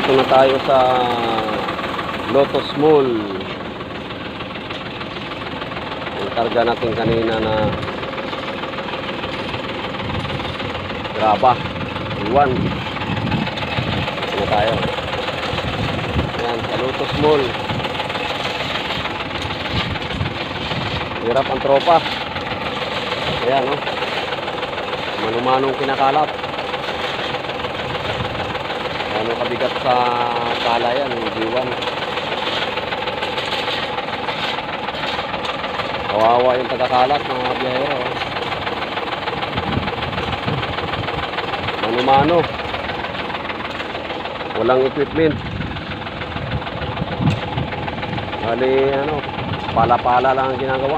Nandito na tayo sa Lotus Mall. Ang karga natin kanina na graba iwan. Dito na tayo. Ayan, sa Lotus Mall. Hirap ang tropa. Ayan, no? Manumanong kinakalat. Ano kabigat sa kala yan, G1. Kawawa yung tagakalat mga biyahero. Mano-mano. Walang equipment. Bali, ano, pala-pala lang ang ginagawa.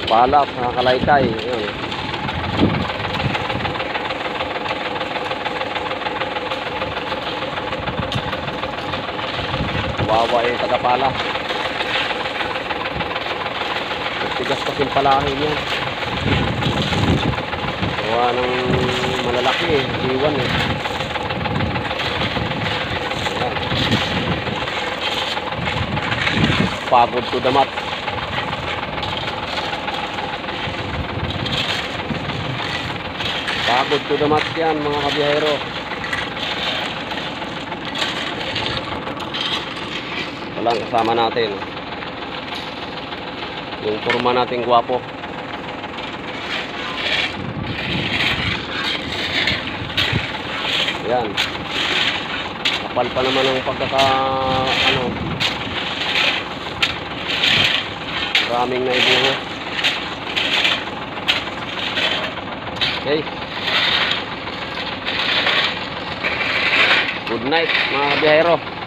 Pala, nakakalaykay. Yun. Wawa yung tagapala. Nagtigas kasing palahin yan. Gawa ng malalaki eh. Iwan eh. Ayan. Pagod to the mat. Pagod to the mat yan mga kabiyahero. Walang kasama natin yung forma nating gwapo. Ayan, kapal pa naman ang pagkaka ano, maraming naibuho. Okay, good night mga kabiyahero.